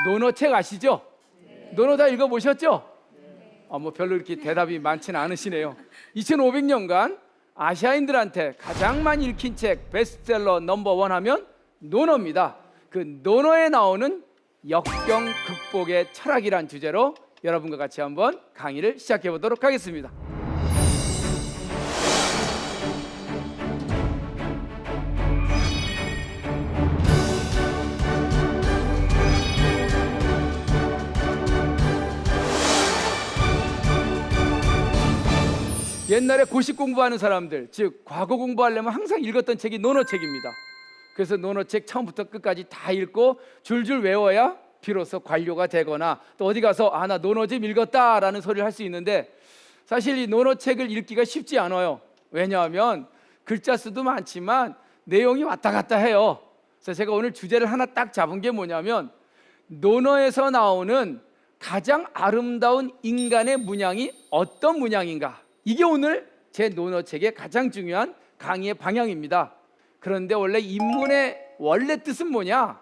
논어 책 아시죠? 논어 다 읽어보셨죠? 뭐 별로 이렇게 대답이 많지는 않으시네요. 2500년간 아시아인들한테 가장 많이 읽힌 책 베스트셀러 넘버원 하면 논어입니다. 그 논어에 나오는 역경 극복의 철학이란 주제로 여러분과 같이 한번 강의를 시작해 보도록 하겠습니다. 옛날에 고시 공부하는 사람들, 즉 과거 공부하려면 항상 읽었던 책이 논어책입니다. 그래서 논어책 처음부터 끝까지 다 읽고 줄줄 외워야 비로소 관료가 되거나 또 어디 가서 나 논어 좀 읽었다라는 소리를 할 수 있는데, 사실 이 논어책을 읽기가 쉽지 않아요. 왜냐하면 글자 수도 많지만 내용이 왔다 갔다 해요. 그래서 제가 오늘 주제를 하나 딱 잡은 게 뭐냐면, 논어에서 나오는 가장 아름다운 인간의 문양이 어떤 문양인가, 이게 오늘 제 논어책의 가장 중요한 강의의 방향입니다. 그런데 원래 인문의 원래 뜻은 뭐냐?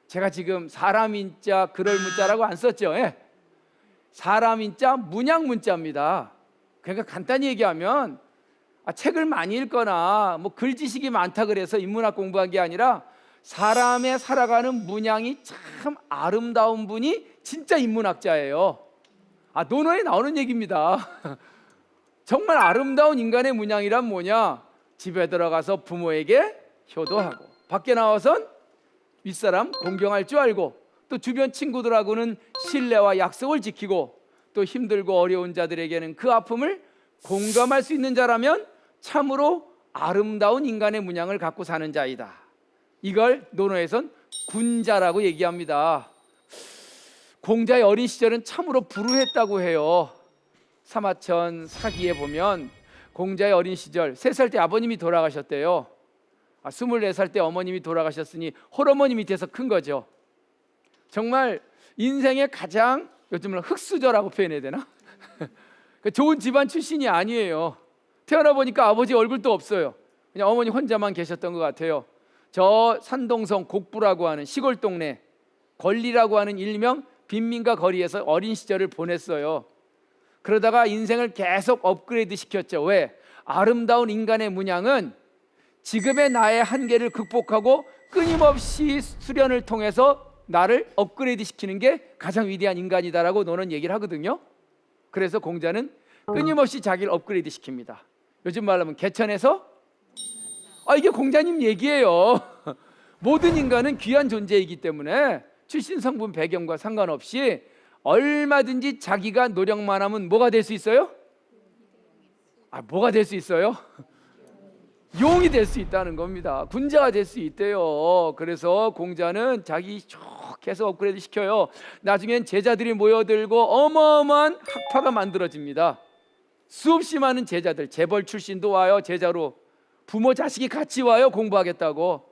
제가 지금 사람인자 그럴 문자라고 안 썼죠? 사람인자 문양 문자입니다. 그러니까 간단히 얘기하면 책을 많이 읽거나 뭐 글지식이 많다 그래서 인문학 공부한 게 아니라 사람의 살아가는 문양이 참 아름다운 분이 진짜 인문학자예요. 논어에 나오는 얘기입니다. 정말 아름다운 인간의 문양이란 뭐냐? 집에 들어가서 부모에게 효도하고 밖에 나와선 윗사람 공경할 줄 알고 또 주변 친구들하고는 신뢰와 약속을 지키고 또 힘들고 어려운 자들에게는 그 아픔을 공감할 수 있는 자라면 참으로 아름다운 인간의 문양을 갖고 사는 자이다. 이걸 논어에선 군자라고 얘기합니다. 공자의 어린 시절은 참으로 불우했다고 해요. 사마천 사기에 보면 공자의 어린 시절 3살 때 아버님이 돌아가셨대요. 24살 때 어머님이 돌아가셨으니 홀어머니 밑에서 큰 거죠. 정말 인생의 가장 요즘은 흙수저라고 표현해야 되나? 좋은 집안 출신이 아니에요. 태어나 보니까 아버지 얼굴도 없어요. 그냥 어머니 혼자만 계셨던 것 같아요. 저 산동성 곡부라고 하는 시골 동네 권리라고 하는 일명 빈민가 거리에서 어린 시절을 보냈어요. 그러다가 인생을 계속 업그레이드 시켰죠. 왜? 아름다운 인간의 문양은 지금의 나의 한계를 극복하고 끊임없이 수련을 통해서 나를 업그레이드 시키는 게 가장 위대한 인간이다라고 너는 얘기를 하거든요. 그래서 공자는 끊임없이 자기를 업그레이드 시킵니다. 요즘 말로 하면 개천에서 이게 공자님 얘기예요. 모든 인간은 귀한 존재이기 때문에 출신 성분 배경과 상관없이 얼마든지 자기가 노력만 하면 뭐가 될 수 있어요? 뭐가 될 수 있어요? 용이 될 수 있다는 겁니다. 군자가 될 수 있대요. 그래서 공자는 자기 쭉 계속 업그레이드 시켜요. 나중엔 제자들이 모여들고 어마어마한 학파가 만들어집니다. 수없이 많은 제자들, 재벌 출신도 와요. 제자로 부모 자식이 같이 와요. 공부하겠다고.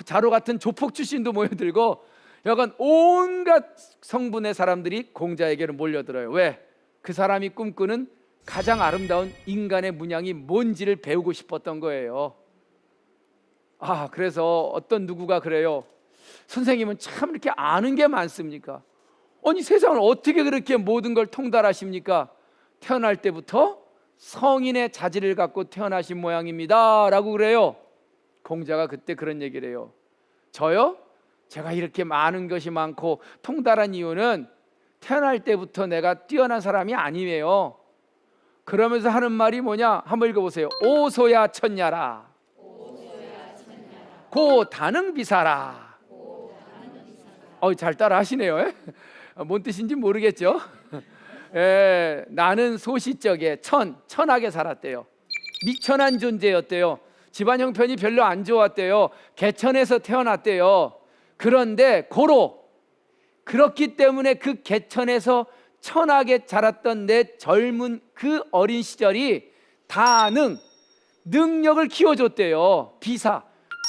자로 같은 조폭 출신도 모여들고 여간 온갖 성분의 사람들이 공자에게로 몰려들어요. 왜? 그 사람이 꿈꾸는 가장 아름다운 인간의 문양이 뭔지를 배우고 싶었던 거예요. 그래서 어떤 누구가 그래요. 선생님은 참 이렇게 아는 게 많습니까? 아니 세상을 어떻게 그렇게 모든 걸 통달하십니까? 태어날 때부터 성인의 자질을 갖고 태어나신 모양입니다 라고 그래요. 공자가 그때 그런 얘기를 해요. 저요? 제가 이렇게 많은 것이 많고 통달한 이유는 태어날 때부터 내가 뛰어난 사람이 아니에요. 그러면서 하는 말이 뭐냐? 한번 읽어보세요. 오소야 천야라 고 다능비사라. 잘 따라 하시네요. 뭔 뜻인지 모르겠죠. 나는 소시적에 천하게 살았대요. 미천한 존재였대요. 집안 형편이 별로 안 좋았대요. 개천에서 태어났대요. 그런데 그렇기 때문에 그 개천에서 천하게 자랐던 내 젊은 그 어린 시절이 능력을 키워줬대요. 비사,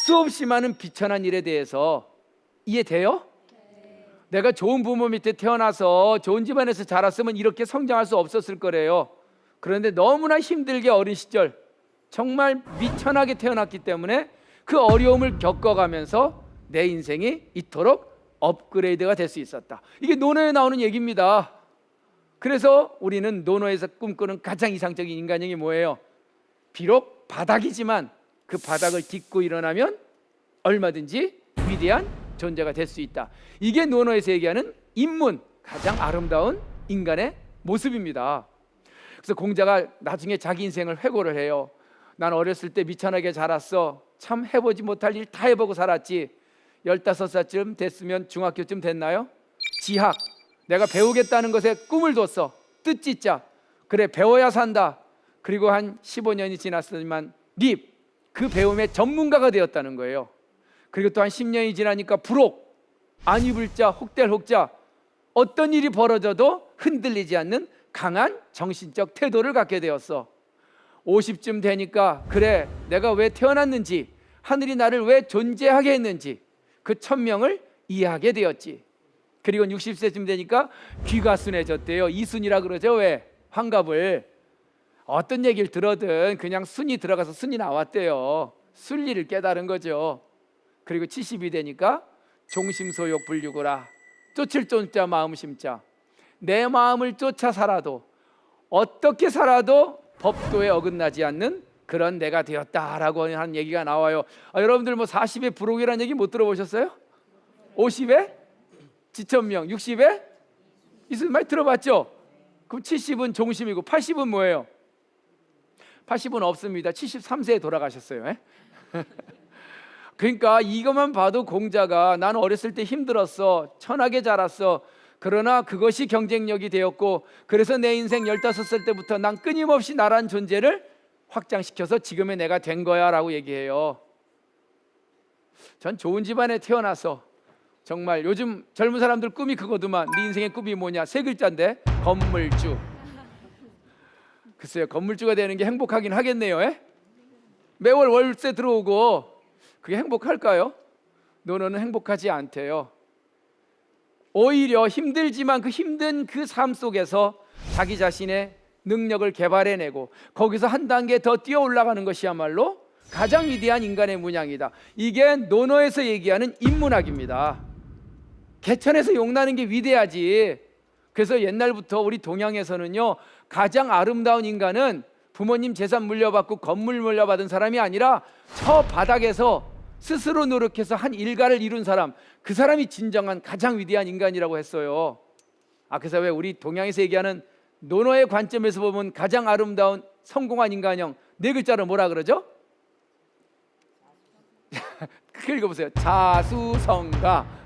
수없이 많은 비천한 일에 대해서. 이해돼요? 내가 좋은 부모 밑에 태어나서 좋은 집안에서 자랐으면 이렇게 성장할 수 없었을 거래요. 그런데 너무나 힘들게 어린 시절 정말 미천하게 태어났기 때문에 그 어려움을 겪어가면서 내 인생이 이토록 업그레이드가 될 수 있었다. 이게 논어에 나오는 얘기입니다. 그래서 우리는 논어에서 꿈꾸는 가장 이상적인 인간형이 뭐예요? 비록 바닥이지만 그 바닥을 딛고 일어나면 얼마든지 위대한 존재가 될 수 있다. 이게 논어에서 얘기하는 인문, 가장 아름다운 인간의 모습입니다. 그래서 공자가 나중에 자기 인생을 회고를 해요. 난 어렸을 때 미천하게 자랐어. 참 해보지 못할 일 다 해보고 살았지. 15살쯤 됐으면 중학교쯤 됐나요? 지학, 내가 배우겠다는 것에 꿈을 뒀어. 뜻짓자, 그래 배워야 산다. 그리고 한 15년이 지났지만 립, 그 배움의 전문가가 되었다는 거예요. 그리고 또 한 10년이 지나니까 부록, 안 입을 자 혹될 혹자, 어떤 일이 벌어져도 흔들리지 않는 강한 정신적 태도를 갖게 되었어. 50쯤 되니까 그래 내가 왜 태어났는지, 하늘이 나를 왜 존재하게 했는지 그 천명을 이해하게 되었지. 그리고 60세쯤 되니까 귀가 순해졌대요. 이순이라 그러죠. 왜? 환갑을. 어떤 얘기를 들어든 그냥 순이 들어가서 순이 나왔대요. 순리를 깨달은 거죠. 그리고 70이 되니까 종심소욕 불유구라, 쫓을 쫓자 마음 심자, 내 마음을 쫓아 살아도 어떻게 살아도 법도에 어긋나지 않는 그런 내가 되었다라고 하는 얘기가 나와요. 여러분들 뭐 40에 부록이라는 얘기 못 들어보셨어요? 50에 지천명, 60에 이순 많이 들어봤죠? 그럼 70은 종심이고 80은 뭐예요? 80은 없습니다. 73세에 돌아가셨어요. 그러니까 이것만 봐도 공자가 나는 어렸을 때 힘들었어, 천하게 자랐어, 그러나 그것이 경쟁력이 되었고 그래서 내 인생 15살 때부터 난 끊임없이 나란 존재를 확장시켜서 지금의 내가 된 거야 라고 얘기해요. 전 좋은 집안에 태어나서 정말 요즘 젊은 사람들 꿈이 그거더만. 네 인생의 꿈이 뭐냐? 3글자인데 건물주. 글쎄요, 건물주가 되는 게 행복하긴 하겠네요. 매월 월세 들어오고 그게 행복할까요? 논어는 행복하지 않대요. 오히려 힘들지만 그 힘든 그 삶 속에서 자기 자신의 능력을 개발해내고 거기서 한 단계 더 뛰어 올라가는 것이야말로 가장 위대한 인간의 문양이다. 이게 논어에서 얘기하는 인문학입니다. 개천에서 용나는 게 위대하지. 그래서 옛날부터 우리 동양에서는요, 가장 아름다운 인간은 부모님 재산 물려받고 건물 물려받은 사람이 아니라 저 바닥에서 스스로 노력해서 한 일가를 이룬 사람, 그 사람이 진정한 가장 위대한 인간이라고 했어요. 그래서 왜 우리 동양에서 얘기하는 논어의 관점에서 보면 가장 아름다운 성공한 인간형 4글자로 뭐라 그러죠? 크게 읽어보세요. 자수성가.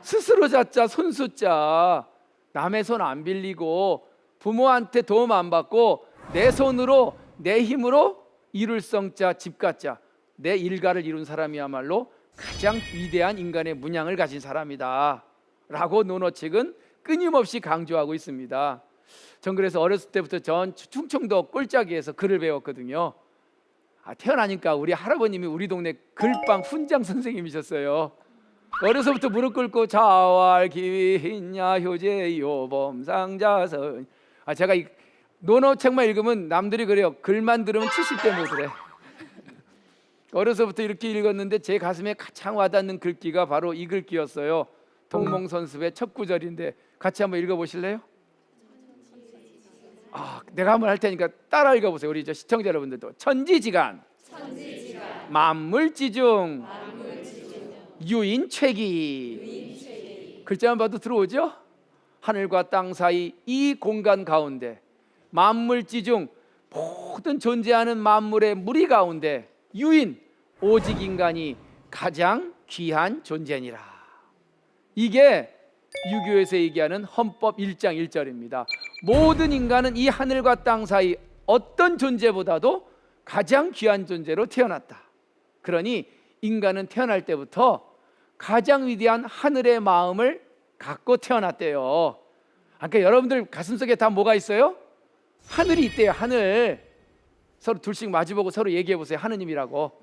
스스로 자자, 손수자. 남의 손 안 빌리고 부모한테 도움 안 받고 내 손으로 내 힘으로 이룰 성자, 집가자, 내 일가를 이룬 사람이야말로 가장 위대한 인간의 문양을 가진 사람이다 라고 논어책은 끊임없이 강조하고 있습니다. 전 그래서 어렸을 때부터 전 충청도 꼴짜기에서 글을 배웠거든요. 태어나니까 우리 할아버님이 우리 동네 글방 훈장 선생님이셨어요. 어려서부터 무릎 꿇고 자활 기위냐 효제요 범상자선. 제가 이 논어책만 읽으면 남들이 그래요. 글만 들으면 70대 모드래. 어려서부터 이렇게 읽었는데 제 가슴에 가장 와닿는 글귀가 바로 이 글귀였어요. 동몽선습의 첫 구절인데 같이 한번 읽어보실래요? 내가 한번 할 테니까 따라 읽어보세요. 우리 시청자 여러분들도. 천지지간, 만물지중, 유인최기. 글자만 봐도 들어오죠? 하늘과 땅 사이 이 공간 가운데, 만물지중, 모든 존재하는 만물의 무리 가운데 유인, 오직 인간이 가장 귀한 존재니라. 이게 유교에서 얘기하는 헌법 1장 1절입니다. 모든 인간은 이 하늘과 땅 사이 어떤 존재보다도 가장 귀한 존재로 태어났다. 그러니 인간은 태어날 때부터 가장 위대한 하늘의 마음을 갖고 태어났대요. 그러니까 여러분들 가슴속에 다 뭐가 있어요? 하늘이 있대요. 하늘. 서로 둘씩 마주보고 서로 얘기해 보세요. 하느님이라고.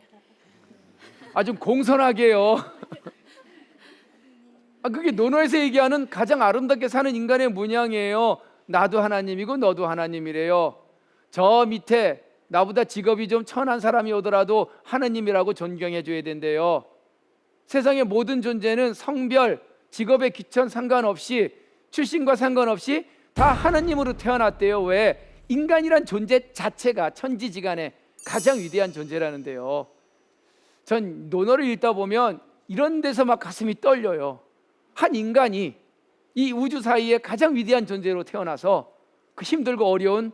좀 공손하게요. 그게 논어에서 얘기하는 가장 아름답게 사는 인간의 문양이에요. 나도 하나님이고 너도 하나님이래요. 저 밑에 나보다 직업이 좀 천한 사람이 오더라도 하나님이라고 존경해 줘야 된대요. 세상의 모든 존재는 성별, 직업의 귀천 상관없이, 출신과 상관없이 다 하나님으로 태어났대요. 왜? 인간이란 존재 자체가 천지지간에 가장 위대한 존재라는데요. 전 논어를 읽다 보면 이런 데서 막 가슴이 떨려요. 한 인간이 이 우주 사이에 가장 위대한 존재로 태어나서 그 힘들고 어려운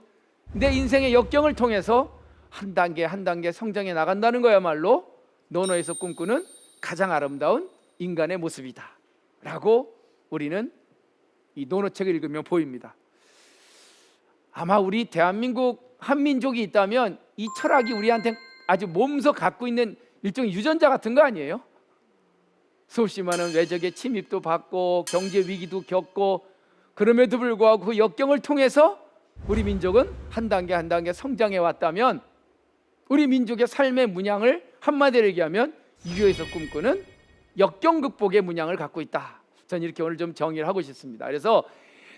내 인생의 역경을 통해서 한 단계 한 단계 성장해 나간다는 거야말로 논어에서 꿈꾸는 가장 아름다운 인간의 모습이다 라고 우리는 이 논어책을 읽으면 보입니다. 아마 우리 대한민국 한민족이 있다면 이 철학이 우리한테 아주 몸소 갖고 있는 일종의 유전자 같은 거 아니에요? 수없이 많은 외적의 침입도 받고 경제 위기도 겪고 그럼에도 불구하고 그 역경을 통해서 우리 민족은 한 단계 한 단계 성장해 왔다면 우리 민족의 삶의 문양을 한마디로 얘기하면 유교에서 꿈꾸는 역경 극복의 문양을 갖고 있다. 저는 이렇게 오늘 좀 정의를 하고 싶습니다. 그래서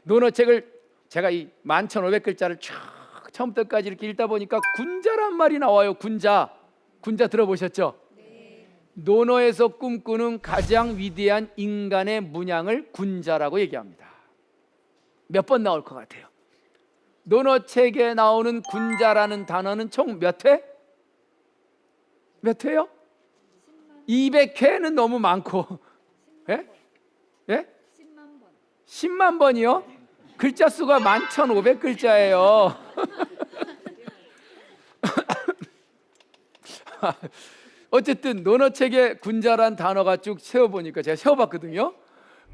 논어책을 제가 이 11,500글자를 쭉 처음부터까지 이렇게 읽다 보니까 군자란 말이 나와요. 군자 들어보셨죠? 네. 논어에서 꿈꾸는 가장 위대한 인간의 문양을 군자라고 얘기합니다. 몇 번 나올 것 같아요? 논어책에 나오는 군자라는 단어는 총 몇 회? 몇 회요? 200회는 너무 많고. 예? 예? 10만 번. 10만 번이요? 글자 수가 11,500글자예요. 어쨌든 논어책에 군자란 단어가 쭉 세어보니까 제가 세어봤거든요.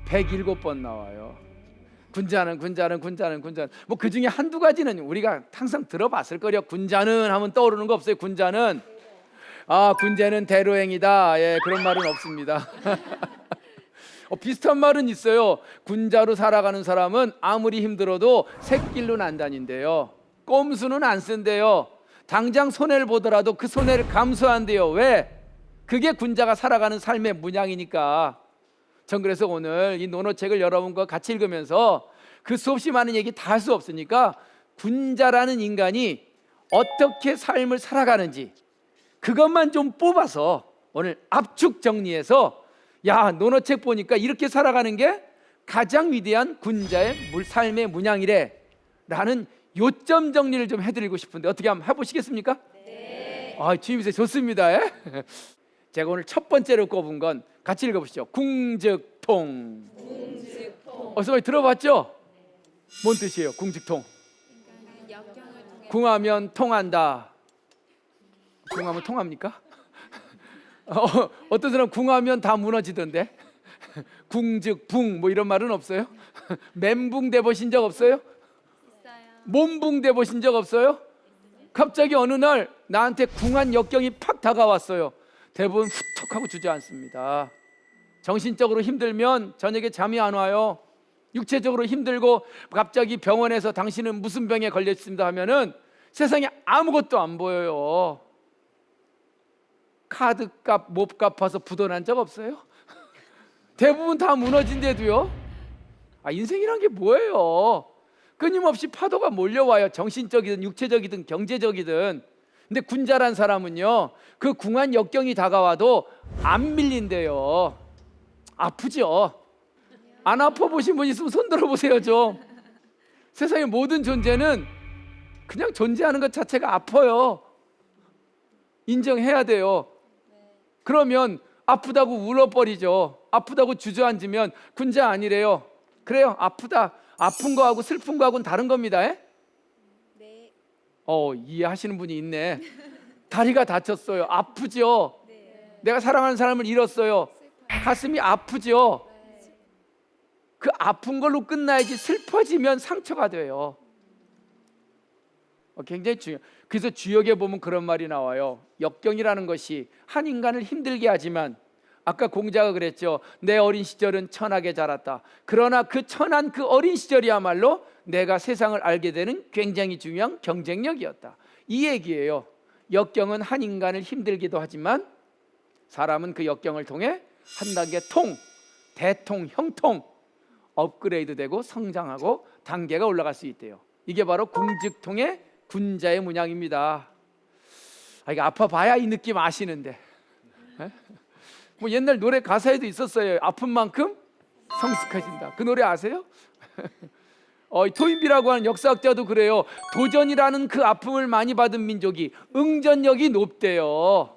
107번 나와요. 군자는 뭐 그 중에 한두 가지는 우리가 항상 들어봤을 거요. 군자는 하면 떠오르는 거 없어요? 군자는 군자는 대로행이다. 예, 그런 말은 없습니다. 비슷한 말은 있어요. 군자로 살아가는 사람은 아무리 힘들어도 샛길로는 안 다닌대요. 꼼수는 안 쓴대요. 당장 손해를 보더라도 그 손해를 감수한대요. 왜? 그게 군자가 살아가는 삶의 문양이니까. 전 그래서 오늘 이 논어책을 여러분과 같이 읽으면서 그 수없이 많은 얘기 다 할 수 없으니까 군자라는 인간이 어떻게 삶을 살아가는지 그것만 좀 뽑아서 오늘 압축 정리해서 논어책 보니까 이렇게 살아가는 게 가장 위대한 군자의 삶의 문양이래 라는 요점 정리를 좀 해드리고 싶은데 어떻게 한번 해보시겠습니까? 네. 주임새 좋습니다. 예? 제가 오늘 첫 번째로 꼽은 건 같이 읽어보시죠. 궁즉통. 어서 많이 들어봤죠? 뭔 뜻이에요? 궁즉통. 궁하면 통한다. 궁하면 통합니까? 어떤 사람 궁하면 다 무너지던데. 궁즉붕 뭐 이런 말은 없어요? 멘붕 돼 보신 적 없어요? 몸붕 돼 보신 적 없어요? 갑자기 어느 날 나한테 궁한 역경이 팍 다가왔어요. 대부분 후톡하고 주저앉습니다. 정신적으로 힘들면 저녁에 잠이 안 와요. 육체적으로 힘들고 갑자기 병원에서 당신은 무슨 병에 걸렸습니다 하면은 세상에 아무것도 안 보여요. 카드값 못 갚아서 부도난 적 없어요? 대부분 다 무너진데도요. 인생이란 게 뭐예요? 끊임없이 파도가 몰려와요. 정신적이든 육체적이든 경제적이든. 근데 군자란 사람은요, 그 궁한 역경이 다가와도 안 밀린대요. 아프죠? 안 아파 보신 분 있으면 손 들어보세요 좀. 세상의 모든 존재는 그냥 존재하는 것 자체가 아파요. 인정해야 돼요. 그러면 아프다고 울어버리죠. 아프다고 주저앉으면 군자 아니래요. 그래요, 아프다. 아픈 거하고 슬픈 거하고는 다른 겁니다. 네. 이해하시는 분이 있네. 다리가 다쳤어요. 아프죠? 네. 내가 사랑하는 사람을 잃었어요. 가슴이 아프죠? 네. 그 아픈 걸로 끝나야지 슬퍼지면 상처가 돼요. 굉장히 중요해요. 그래서 주역에 보면 그런 말이 나와요. 역경이라는 것이 한 인간을 힘들게 하지만 아까 공자가 그랬죠. 내 어린 시절은 천하게 자랐다. 그러나 그 천한 그 어린 시절이야말로 내가 세상을 알게 되는 굉장히 중요한 경쟁력이었다. 이 얘기예요. 역경은 한 인간을 힘들기도 하지만 사람은 그 역경을 통해 한 단계 대통, 형통 업그레이드 되고 성장하고 단계가 올라갈 수 있대요. 이게 바로 궁즉통의 군자의 문양입니다. 이거 아파봐야 이 느낌 아시는데. 뭐 옛날 노래 가사에도 있었어요. 아픈 만큼 성숙해진다. 그 노래 아세요? 토인비라고 하는 역사학자도 그래요. 도전이라는 그 아픔을 많이 받은 민족이 응전력이 높대요.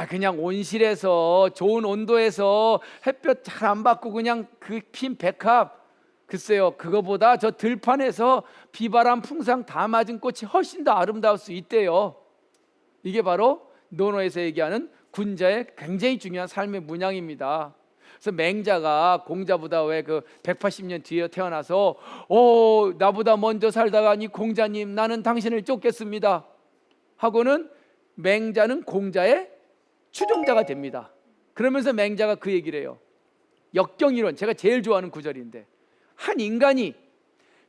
그냥 온실에서 좋은 온도에서 햇볕 잘 안 받고 그냥 그 핀 백합, 글쎄요, 그거보다 저 들판에서 비바람 풍상 다 맞은 꽃이 훨씬 더 아름다울 수 있대요. 이게 바로 논어에서 얘기하는 군자의 굉장히 중요한 삶의 문양입니다. 그래서 맹자가 공자보다 왜 그 180년 뒤에 태어나서 나보다 먼저 살다가 이 공자님 나는 당신을 쫓겠습니다 하고는 맹자는 공자의 추종자가 됩니다. 그러면서 맹자가 그 얘기를 해요. 역경이론, 제가 제일 좋아하는 구절인데, 한 인간이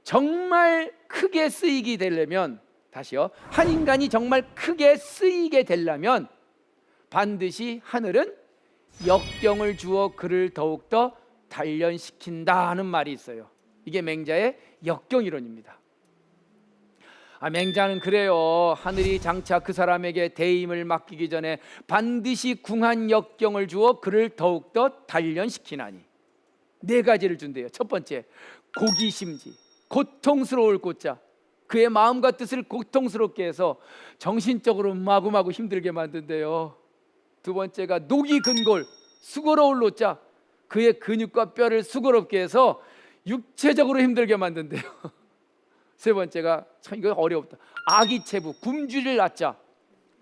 정말 크게 쓰이게 되려면, 다시요, 한 인간이 정말 크게 쓰이게 되려면 반드시 하늘은 역경을 주어 그를 더욱더 단련시킨다 하는 말이 있어요. 이게 맹자의 역경이론입니다. 맹자는 그래요. 하늘이 장차 그 사람에게 대임을 맡기기 전에 반드시 궁한 역경을 주어 그를 더욱더 단련시키나니, 4가지를 준대요. 첫 번째, 고기심지, 고통스러울 고자, 그의 마음과 뜻을 고통스럽게 해서 정신적으로 마구마구 힘들게 만든대요. 두 번째가 녹이 근골, 수고로울 노자, 그의 근육과 뼈를 수고롭게 해서 육체적으로 힘들게 만든대요. 세 번째가, 참 이거 어렵다, 아기체부, 굶주릴 낳자,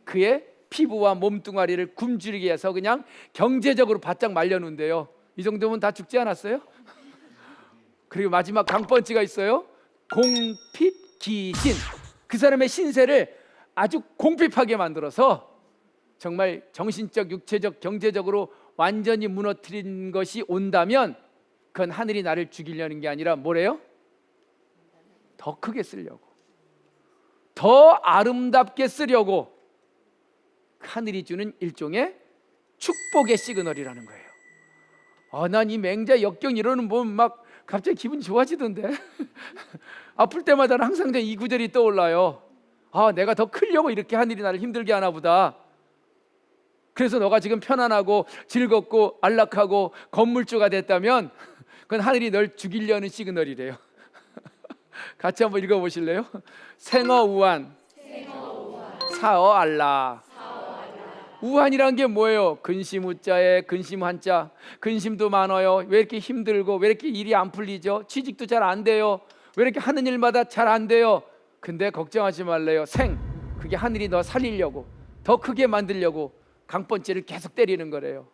그의 피부와 몸뚱아리를 굶주리게 해서 그냥 경제적으로 바짝 말려놓은대요. 이 정도면 다 죽지 않았어요? 그리고 마지막 강펀치가 있어요. 공핍기신, 그 사람의 신세를 아주 공핍하게 만들어서 정말 정신적, 육체적, 경제적으로 완전히 무너뜨린 것이 온다면 그건 하늘이 나를 죽이려는 게 아니라 뭐래요? 더 크게 쓰려고, 더 아름답게 쓰려고 하늘이 주는 일종의 축복의 시그널이라는 거예요. 난 이 맹자 역경 이러는 보면 막 갑자기 기분이 좋아지던데. 아플 때마다 항상 이 구절이 떠올라요. 내가 더 크려고 이렇게 하늘이 나를 힘들게 하나 보다. 그래서 너가 지금 편안하고 즐겁고 안락하고 건물주가 됐다면 그건 하늘이 널 죽이려는 시그널이래요. 같이 한번 읽어보실래요? 생어우한, 사어알라. 우한이란 게 뭐예요? 근심 우자에 근심 한자. 근심도 많아요. 왜 이렇게 힘들고, 왜 이렇게 일이 안 풀리죠? 취직도 잘 안 돼요. 왜 이렇게 하는 일마다 잘 안 돼요? 근데 걱정하지 말래요. 생, 그게 하늘이 너 살리려고, 더 크게 만들려고 강펀치를 계속 때리는 거래요.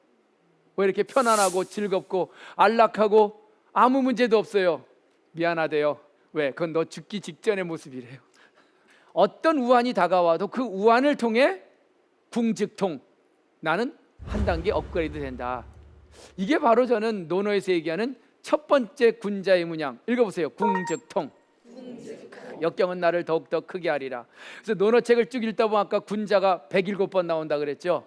왜 이렇게 편안하고 즐겁고 안락하고 아무 문제도 없어요? 미안하대요. 왜? 그건 너 죽기 직전의 모습이래요. 어떤 우환이 다가와도 그 우환을 통해 궁즉통, 나는 한 단계 업그레이드 된다. 이게 바로 저는 논어에서 얘기하는 첫 번째 군자의 문양. 읽어보세요. 궁즉통. 역경은 나를 더욱더 크게 하리라. 그래서 논어책을 쭉 읽다 보면 아까 군자가 107번 나온다 그랬죠.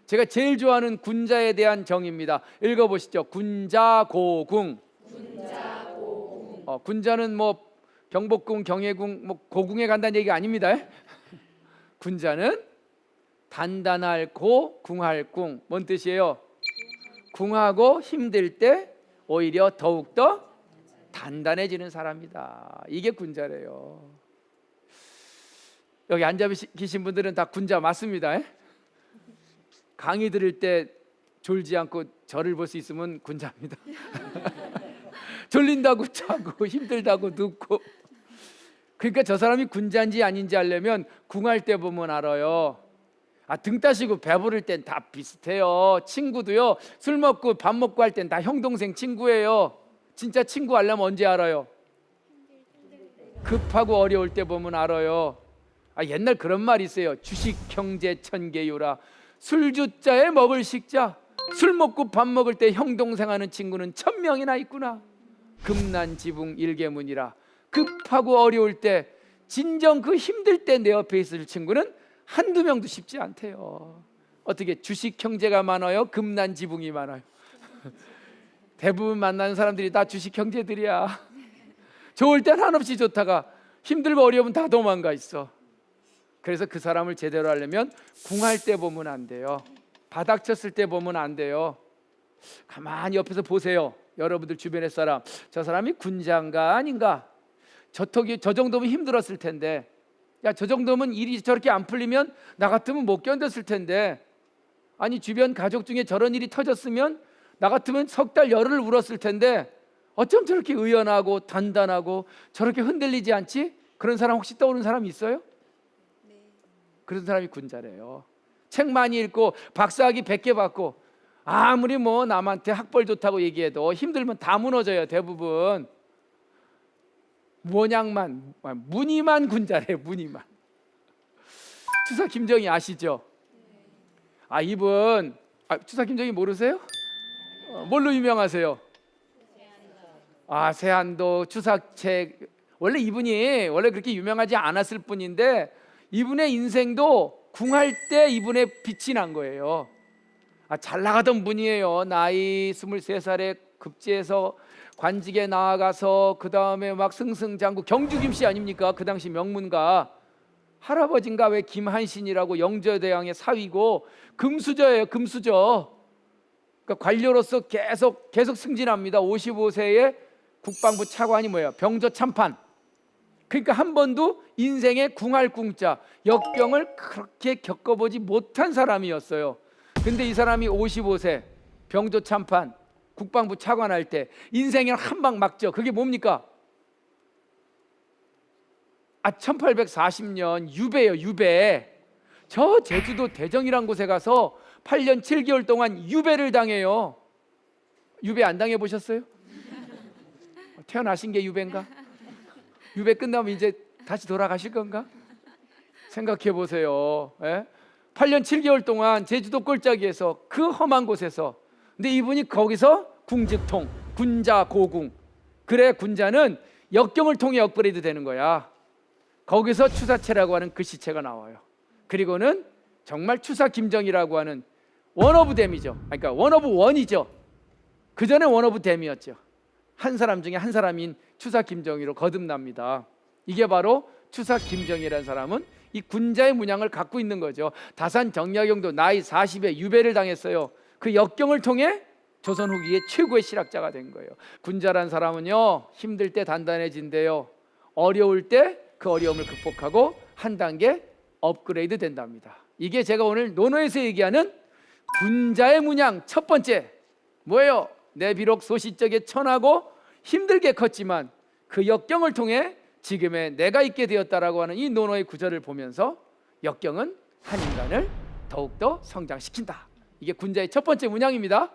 제가 제일 좋아하는 군자에 대한 정의입니다. 읽어보시죠. 군자고궁. 군자는 뭐 경복궁, 경혜궁, 뭐 고궁에 간다는 얘기가 아닙니다. 군자는 단단할 고 궁할 궁. 뭔 뜻이에요? 궁하고 힘들 때 오히려 더욱더 단단해지는 사람이다. 이게 군자래요. 여기 앉아 계신 분들은 다 군자 맞습니다. 강의 들을 때 졸지 않고 저를 볼 수 있으면 군자입니다. 졸린다고 자고 힘들다고 눕고. 그러니까 저 사람이 군자인지 아닌지 알려면 궁할 때 보면 알아요. 등 따시고 배부를 땐 다 비슷해요. 친구도요, 술 먹고 밥 먹고 할 땐 다 형 동생 친구예요. 진짜 친구 알려면 언제 알아요? 급하고 어려울 때 보면 알아요. 옛날 그런 말이 있어요. 주식 형제 천계유라. 술주자에 먹을 식자. 술 먹고 밥 먹을 때 형 동생 하는 친구는 1000명이나 있구나. 금난지붕 일개문이라. 급하고 어려울 때, 진정 그 힘들 때 내 옆에 있을 친구는 한두 명도 쉽지 않대요. 어떻게 주식 형제가 많아요? 금난지붕이 많아요? 대부분 만나는 사람들이 다 주식 형제들이야. 좋을 땐 한없이 좋다가 힘들고 어려우면 다 도망가 있어. 그래서 그 사람을 제대로 하려면 궁할 때 보면 안 돼요. 바닥 쳤을 때 보면 안 돼요. 가만히 옆에서 보세요. 여러분들 주변의 사람, 저 사람이 군자인가 아닌가? 저 정도면 힘들었을 텐데, 야, 저 정도면 일이 저렇게 안 풀리면 나 같으면 못 견뎠을 텐데, 아니 주변 가족 중에 저런 일이 터졌으면 나 같으면 석 달 열흘을 울었을 텐데 어쩜 저렇게 의연하고 단단하고 저렇게 흔들리지 않지? 그런 사람 혹시 떠오르는 사람 있어요? 네. 그런 사람이 군자래요. 책 많이 읽고 박사학위 100개 받고 아무리 뭐 남한테 학벌 좋다고 얘기해도 힘들면 다 무너져요. 대부분 무늬만 군자래요. 무늬만. 추사 김정희 아시죠? 이분 추사 김정희 모르세요? 뭘로 유명하세요? 세안도 추사책. 원래 이분이 그렇게 유명하지 않았을 뿐인데 이분의 인생도 궁할 때 이분의 빛이 난 거예요. 잘 나가던 분이에요. 나이 23살에 급제해서 관직에 나아가서 그 다음에 막 승승장구. 경주 김씨 아닙니까? 그 당시 명문가. 할아버지인가 왜 김한신이라고 영조대왕의 사위고 금수저예요. 금수저. 그러니까 관료로서 계속 승진합니다. 55세에 국방부 차관이 뭐예요? 병조 참판. 그러니까 한 번도 인생에 궁할 궁자, 역병을 그렇게 겪어보지 못한 사람이었어요. 근데 이 사람이 55세 병조 참판, 국방부 차관할 때 인생에 한 방 막죠. 그게 뭡니까? 1840년 유배예요. 유배. 저 제주도 대정이란 곳에 가서 8년 7개월 동안 유배를 당해요. 유배 안 당해 보셨어요? 태어나신 게 유배인가? 유배 끝나면 이제 다시 돌아가실 건가? 생각해 보세요. 8년 7개월 동안 제주도 꼴짜기에서 그 험한 곳에서. 근데 이분이 거기서 궁직통, 군자 고궁. 그래, 군자는 역경을 통해 업그레이드 되는 거야. 거기서 추사체라고 하는 글씨체가 나와요. 그리고는 정말 추사 김정희라고 하는 원오브 댐이죠. 그러니까 원오브 원이죠. 그 전에 원오브 댐이었죠. 한 사람 중에 한 사람인 추사 김정희로 거듭납니다. 이게 바로 추사 김정희라는 사람은 이 군자의 문양을 갖고 있는 거죠. 다산 정약용도 나이 40에 유배를 당했어요. 그 역경을 통해 조선 후기의 최고의 실학자가 된 거예요. 군자란 사람은요, 힘들 때 단단해진대요. 어려울 때 그 어려움을 극복하고 한 단계 업그레이드 된답니다. 이게 제가 오늘 논어에서 얘기하는 군자의 문양 첫 번째 뭐예요? 내 비록 소시적에 천하고 힘들게 컸지만 그 역경을 통해 지금의 내가 있게 되었다라고 하는 이 논어의 구절을 보면서 역경은 한 인간을 더욱더 성장시킨다. 이게 군자의 첫 번째 문양입니다.